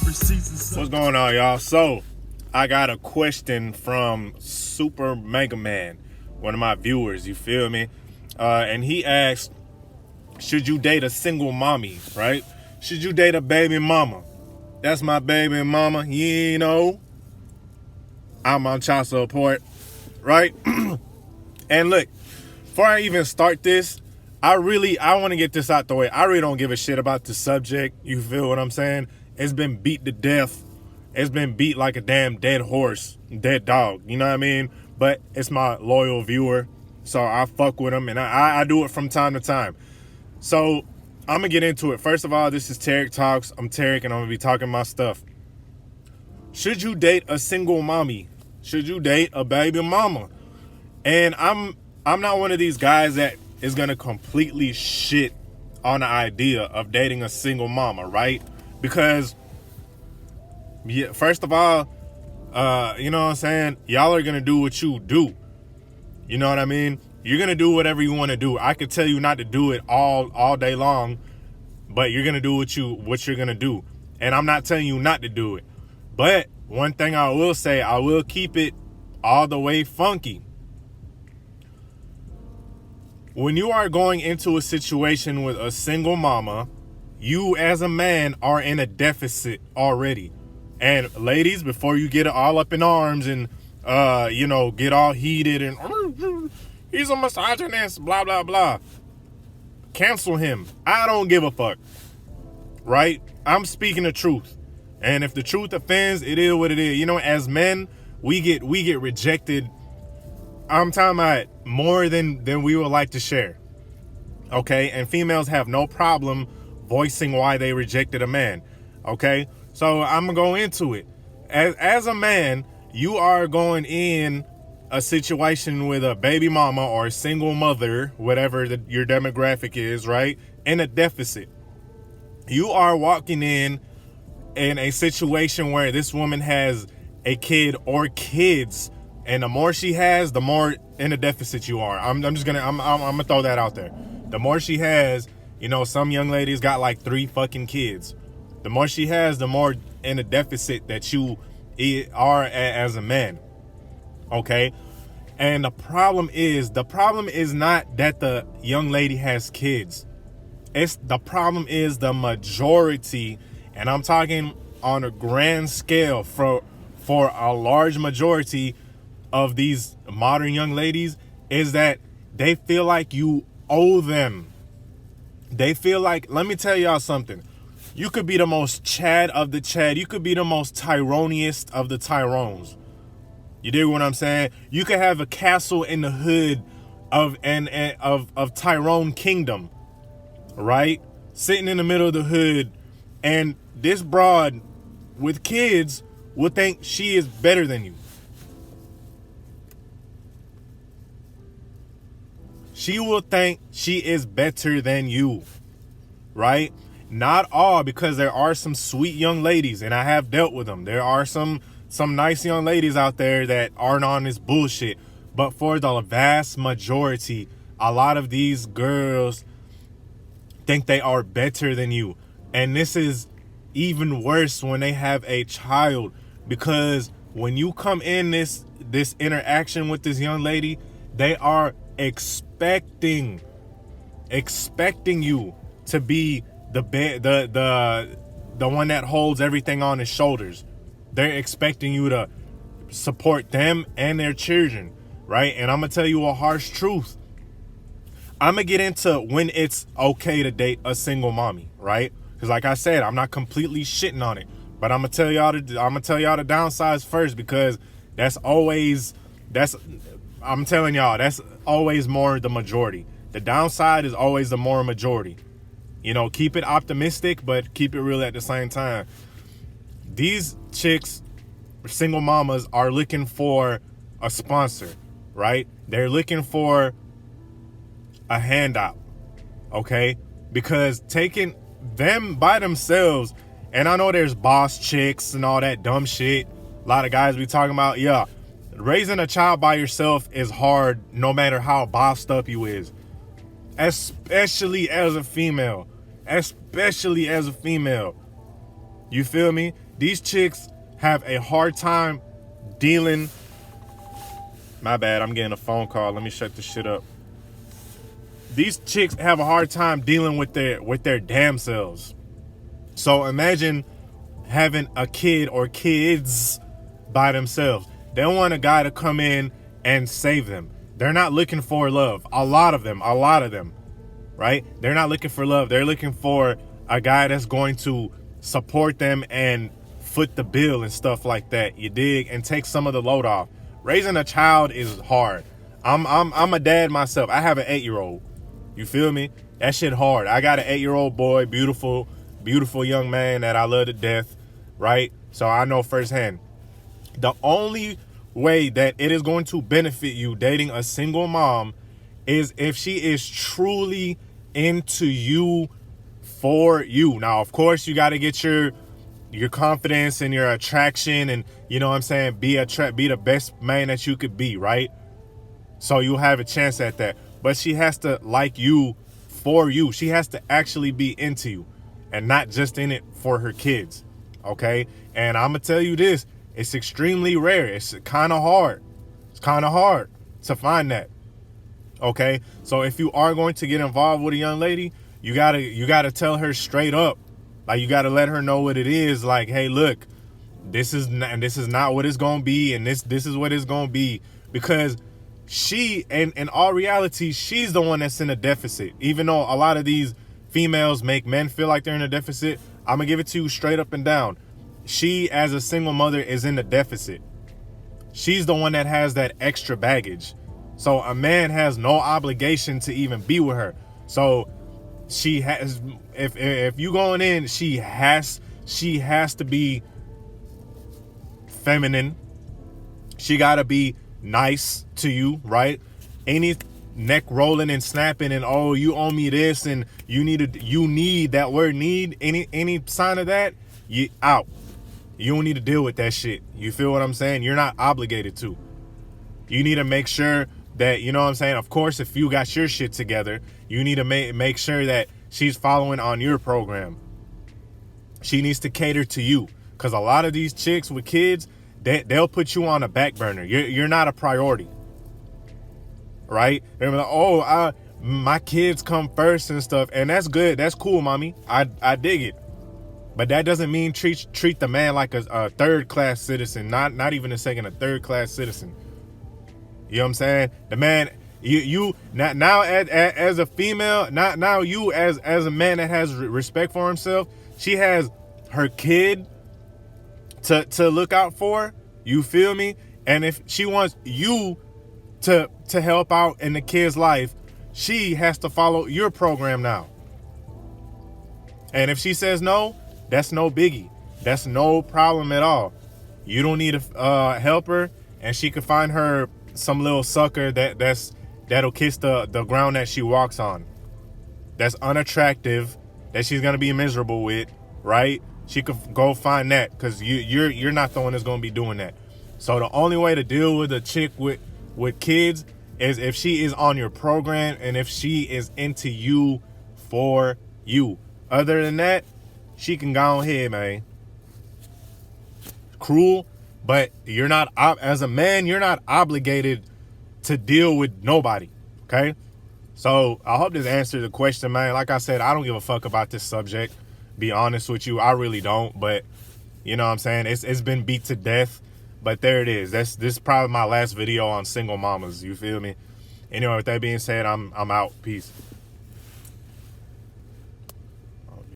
What's going on, y'all? So, I got a question from Super Mega Man, one of my viewers, you feel me? And he asked, should you date a single mommy, right? Should you date a baby mama? That's my baby mama, you know. I'm on child support, right? And look, before I even start this, I want to get this out the way. I really don't give a shit about the subject. You feel what I'm saying? It's been beat to death. It's been beat like a damn dead horse, dead dog. You know what I mean? But it's my loyal viewer, so I fuck with him, and I do it from time to time. So I'm gonna get into it. First of all, this is Tarek Talks. I'm Tarek, and I'm gonna be talking my stuff. Should you date a single mommy? Should you date a baby mama? And I'm not one of these guys that is gonna completely shit on the idea of dating a single mama, right? Because, yeah, first of all, you know what I'm saying? Y'all are gonna do what you do. You know what I mean? You're gonna do whatever you want to do. I could tell you not to do it all day long, but you're gonna do what you're gonna do. And I'm not telling you not to do it. But one thing I will say, I will keep it all the way funky. When you are going into a situation with a single mama, you as a man are in a deficit already. And ladies, before you get all up in arms and get all heated and he's a misogynist, blah blah blah, cancel him. I don't give a fuck, right? I'm speaking the truth, and if the truth offends, it is what it is. You know, as men, we get rejected. I'm talking about more than we would like to share. Okay, and females have no problem voicing why they rejected a man. Okay, so I'm gonna go into it. As a man, you are going in a situation with a baby mama or a single mother, whatever your demographic is, right? In a deficit. You are walking in a situation where this woman has a kid or kids, and the more she has, the more in a deficit you are. I'm gonna throw that out there. The more she has, you know, some young ladies got like 3 fucking kids. The more she has, the more in a deficit that you are as a man. Okay? And the problem is not that the young lady has kids. The problem is the majority, and I'm talking on a grand scale for a large majority of these modern young ladies, is that they feel like you owe them. They feel like, let me tell y'all something. You could be the most Chad of the Chad. You could be the most Tyroniest of the Tyrones. You dig what I'm saying? You could have a castle in the hood of Tyrone Kingdom, right? Sitting in the middle of the hood, and this broad with kids will think she is better than you. She will think she is better than you, right? Not all, because there are some sweet young ladies, and I have dealt with them. There are some nice young ladies out there that aren't on this bullshit. But for the vast majority, a lot of these girls think they are better than you. And this is even worse when they have a child, because when you come in this interaction with this young lady, they are expecting you to be the one that holds everything on his shoulders. They're expecting you to support them and their children, right? And I'm gonna tell you a harsh truth. I'm gonna get into when it's okay to date a single mommy, right? Because like I said, I'm not completely shitting on it, but I'm gonna tell y'all the downsides first, because that's always more the majority. The downside is always the more majority. You know, keep it optimistic, but keep it real at the same time. These chicks, single mamas, are looking for a sponsor, right? They're looking for a handout, okay? Because taking them by themselves, and I know there's boss chicks and all that dumb shit. A lot of guys be talking about, yeah, raising a child by yourself is hard no matter how bossed up you is. Especially as a female. You feel me? These chicks have a hard time dealing. My bad, I'm getting a phone call. Let me shut this shit up. These chicks have a hard time dealing with their damn selves. So imagine having a kid or kids by themselves. They want a guy to come in and save them. They're not looking for love. A lot of them, right? They're not looking for love. They're looking for a guy that's going to support them and foot the bill and stuff like that. You dig? And take some of the load off. Raising a child is hard. I'm a dad myself. I have an 8-year-old. You feel me? That shit hard. I got an 8-year-old boy, beautiful young man that I love to death, right? So I know firsthand. The only way that it is going to benefit you dating a single mom is if she is truly into you for you. Now, of course, you got to get your confidence and your attraction, and you know what I'm saying, be the best man that you could be, right? So you'll have a chance at that. But she has to like you for you. She has to actually be into you and not just in it for her kids. Okay? And I'm gonna tell you this, it's extremely rare. It's kind of hard. It's kind of hard to find that. Okay? So if you are going to get involved with a young lady, you gotta tell her straight up. Like, you gotta let her know what it is. Like, hey, look, this is not what it's gonna be, and this is what it's gonna be. Because she, and in all reality, she's the one that's in a deficit. Even though a lot of these females make men feel like they're in a deficit, I'm gonna give it to you straight up and down. She, as a single mother, is in the deficit. She's the one that has that extra baggage. So a man has no obligation to even be with her. So she has, if you going in, she has to be feminine. She gotta be nice to you, right? Any neck rolling and snapping and, oh, you owe me this, and you need that word need, any sign of that, you out. You don't need to deal with that shit. You feel what I'm saying? You're not obligated to. You need to make sure that, you know what I'm saying? Of course, if you got your shit together, you need to make sure that she's following on your program. She needs to cater to you. Because a lot of these chicks with kids, they'll put you on a back burner. You're not a priority. Right? They're like, oh, my kids come first and stuff. And that's good. That's cool, mommy. I dig it. But that doesn't mean treat the man like a third-class citizen. Not even a second, a third-class citizen. You know what I'm saying? The man, you now as a female, now you as a man that has respect for himself, she has her kid to look out for. You feel me? And if she wants you to help out in the kid's life, she has to follow your program now. And if she says no, that's no biggie. That's no problem at all. You don't need to help her, and she can find her some little sucker that'll kiss the ground that she walks on. That's unattractive, that she's gonna be miserable with, right? She could go find that, because you're not the one that's gonna be doing that. So the only way to deal with a chick with kids is if she is on your program and if she is into you for you. Other than that, she can go ahead, man. Cruel, but you're not, as a man, you're not obligated to deal with nobody, okay? So I hope this answered the question, man. Like I said, I don't give a fuck about this subject. Be honest with you, I really don't. But you know what I'm saying? It's been beat to death. But there it is. This is probably my last video on single mamas. You feel me? Anyway, with that being said, I'm out. Peace.